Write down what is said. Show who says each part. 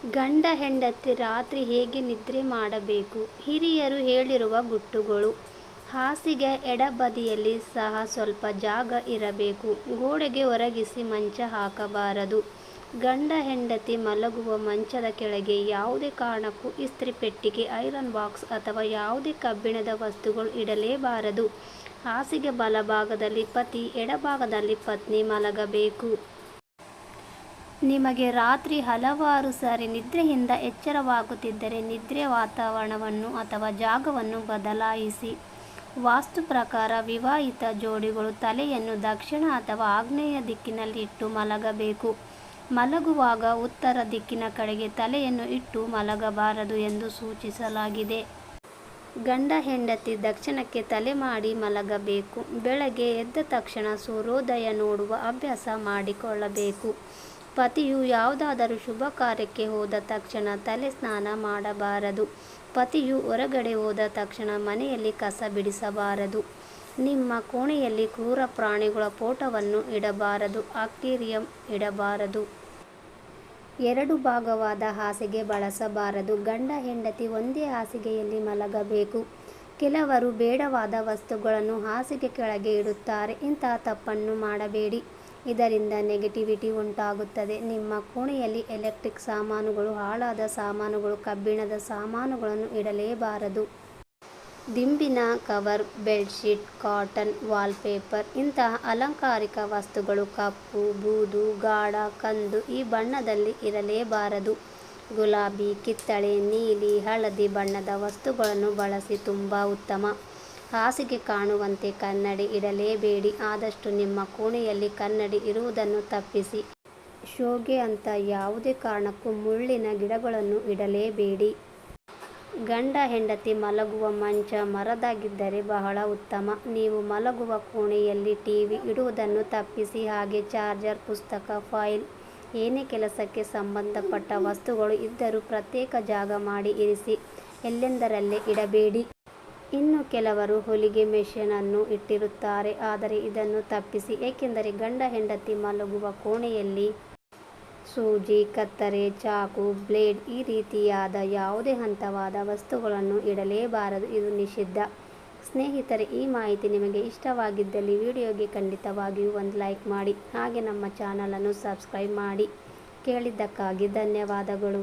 Speaker 1: ಗಂಡ ಹೆಂಡತಿ ರಾತ್ರಿ ಹೇಗೆ ನಿದ್ರೆ ಮಾಡಬೇಕು? ಹಿರಿಯರು ಹೇಳಿರುವ ಗುಟ್ಟುಗಳು. ಹಾಸಿಗೆ ಎಡಬದಿಯಲ್ಲಿ ಸಹ ಸ್ವಲ್ಪ ಜಾಗ ಇರಬೇಕು. ಗೋಡೆಗೆ ಒರಗಿಸಿ ಮಂಚ ಹಾಕಬಾರದು. ಗಂಡ ಹೆಂಡತಿ ಮಲಗುವ ಮಂಚದ ಕೆಳಗೆ ಯಾವುದೇ ಕಾರಣಕ್ಕೂ ಇಸ್ತ್ರಿ ಪೆಟ್ಟಿಗೆ, ಐರನ್ ಬಾಕ್ಸ್ ಅಥವಾ ಯಾವುದೇ ಕಬ್ಬಿಣದ ವಸ್ತುಗಳು ಇಡಲೇಬಾರದು. ಹಾಸಿಗೆ ಬಲಭಾಗದಲ್ಲಿ ಪತಿ, ಎಡಭಾಗದಲ್ಲಿ ಪತ್ನಿ ಮಲಗಬೇಕು. ನಿಮಗೆ ರಾತ್ರಿ ಹಲವಾರು ಸಾರಿ ನಿದ್ರೆಯಿಂದ ಎಚ್ಚರವಾಗುತ್ತಿದ್ದರೆ ನಿದ್ರೆ ವಾತಾವರಣವನ್ನು ಅಥವಾ ಜಾಗವನ್ನು ಬದಲಾಯಿಸಿ. ವಾಸ್ತು ಪ್ರಕಾರ ವಿವಾಹಿತ ಜೋಡಿಗಳು ತಲೆಯನ್ನು ದಕ್ಷಿಣ ಅಥವಾ ಆಗ್ನೇಯ ದಿಕ್ಕಿನಲ್ಲಿ ಇಟ್ಟು ಮಲಗಬೇಕು. ಮಲಗುವಾಗ ಉತ್ತರ ದಿಕ್ಕಿನ ಕಡೆಗೆ ತಲೆಯನ್ನು ಇಟ್ಟು ಮಲಗಬಾರದು ಎಂದು ಸೂಚಿಸಲಾಗಿದೆ. ಗಂಡ ಹೆಂಡತಿ ದಕ್ಷಿಣಕ್ಕೆ ತಲೆ ಮಾಡಿ ಮಲಗಬೇಕು. ಬೆಳಗ್ಗೆ ಎದ್ದ ತಕ್ಷಣ ಸೂರ್ಯೋದಯ ನೋಡುವ ಅಭ್ಯಾಸ ಮಾಡಿಕೊಳ್ಳಬೇಕು. ಪತಿಯು ಯಾವುದಾದರೂ ಶುಭ ಕಾರ್ಯಕ್ಕೆ ಹೋದ ತಕ್ಷಣ ತಲೆ ಸ್ನಾನ ಮಾಡಬಾರದು. ಪತಿಯು ಹೊರಗಡೆ ಹೋದ ತಕ್ಷಣ ಮನೆಯಲ್ಲಿ ಕಸ ಬಿಡಿಸಬಾರದು. ನಿಮ್ಮ ಕೋಣೆಯಲ್ಲಿ ಕ್ರೂರ ಪ್ರಾಣಿಗಳ ಫೋಟೋವನ್ನು ಇಡಬಾರದು. ಅಕ್ವೇರಿಯಂ ಇಡಬಾರದು. 2 ಭಾಗವಾದ ಹಾಸಿಗೆ ಬಳಸಬಾರದು. ಗಂಡ ಹೆಂಡತಿ ಒಂದೇ ಹಾಸಿಗೆಯಲ್ಲಿ ಮಲಗಬೇಕು. ಕೆಲವರು ಬೇಡವಾದ ವಸ್ತುಗಳನ್ನು ಹಾಸಿಗೆ ಕೆಳಗೆ ಇಡುತ್ತಾರೆ. ಇಂತಹ ತಪ್ಪನ್ನು ಮಾಡಬೇಡಿ. ಇದರಿಂದ ನೆಗೆಟಿವಿಟಿ ಉಂಟಾಗುತ್ತದೆ. ನಿಮ್ಮ ಕೋಣೆಯಲ್ಲಿ ಎಲೆಕ್ಟ್ರಿಕ್ ಸಾಮಾನುಗಳು, ಹಾಳಾದ ಸಾಮಾನುಗಳು, ಕಬ್ಬಿಣದ ಸಾಮಾನುಗಳನ್ನು ಇಡಲೇಬಾರದು. ದಿಂಬಿನ ಕವರ್, ಬೆಡ್ಶೀಟ್, ಕಾಟನ್, ವಾಲ್ಪೇಪರ್ ಇಂತಹ ಅಲಂಕಾರಿಕ ವಸ್ತುಗಳು ಕಪ್ಪು, ಬೂದು, ಗಾಢ ಕಂದು ಈ ಬಣ್ಣದಲ್ಲಿ ಇರಲೇಬಾರದು. ಗುಲಾಬಿ, ಕಿತ್ತಳೆ, ನೀಲಿ, ಹಳದಿ ಬಣ್ಣದ ವಸ್ತುಗಳನ್ನು ಬಳಸಿ ತುಂಬ ಉತ್ತಮ. ಹಾಸಿಗೆ ಕಾಣುವಂತೆ ಕನ್ನಡಿ ಇಡಲೇಬೇಡಿ. ಆದಷ್ಟು ನಿಮ್ಮ ಕೋಣೆಯಲ್ಲಿ ಕನ್ನಡಿ ಇರುವುದನ್ನು ತಪ್ಪಿಸಿ. ಶೋಗೆ ಅಂತ ಯಾವುದೇ ಕಾರಣಕ್ಕೂ ಮುಳ್ಳಿನ ಗಿಡಗಳನ್ನು ಇಡಲೇಬೇಡಿ. ಗಂಡ ಹೆಂಡತಿ ಮಲಗುವ ಮಂಚ ಮರದಾಗಿದ್ದರೆ ಬಹಳ ಉತ್ತಮ. ನೀವು ಮಲಗುವ ಕೋಣೆಯಲ್ಲಿ ಟಿವಿ ಇಡುವುದನ್ನು ತಪ್ಪಿಸಿ. ಹಾಗೆ ಚಾರ್ಜರ್, ಪುಸ್ತಕ, ಫೈಲ್, ಏನೇ ಕೆಲಸಕ್ಕೆ ಸಂಬಂಧಪಟ್ಟ ವಸ್ತುಗಳು ಇದ್ದರೂ ಪ್ರತ್ಯೇಕ ಜಾಗ ಮಾಡಿ ಇರಿಸಿ. ಎಲ್ಲೆಂದರಲ್ಲೇ ಇಡಬೇಡಿ. ಇನ್ನು ಕೆಲವರು ಹೊಲಿಗೆ ಮೆಷಿನ್ ಅನ್ನು ಇಟ್ಟಿರುತ್ತಾರೆ. ಆದರೆ ಇದನ್ನು ತಪ್ಪಿಸಿ. ಏಕೆಂದರೆ ಗಂಡ ಹೆಂಡತಿ ಮಲಗುವ ಕೋಣೆಯಲ್ಲಿ ಸೂಜಿ, ಕತ್ತರಿ, ಚಾಕು, ಬ್ಲೇಡ್ ಈ ರೀತಿಯಾದ ಯಾವುದೇ ಹಂತವಾದ ವಸ್ತುಗಳನ್ನು ಇಡಲೇಬಾರದು. ಇದು ನಿಷಿದ್ಧ. ಸ್ನೇಹಿತರೆ, ಈ ಮಾಹಿತಿ ನಿಮಗೆ ಇಷ್ಟವಾಗಿದ್ದಲ್ಲಿ ವಿಡಿಯೋಗೆ ಖಂಡಿತವಾಗಿಯೂ ಒಂದು ಲೈಕ್ ಮಾಡಿ. ಹಾಗೆ ನಮ್ಮ ಚಾನಲನ್ನು ಸಬ್ಸ್ಕ್ರೈಬ್ ಮಾಡಿ. ಕೇಳಿದ್ದಕ್ಕಾಗಿ ಧನ್ಯವಾದಗಳು.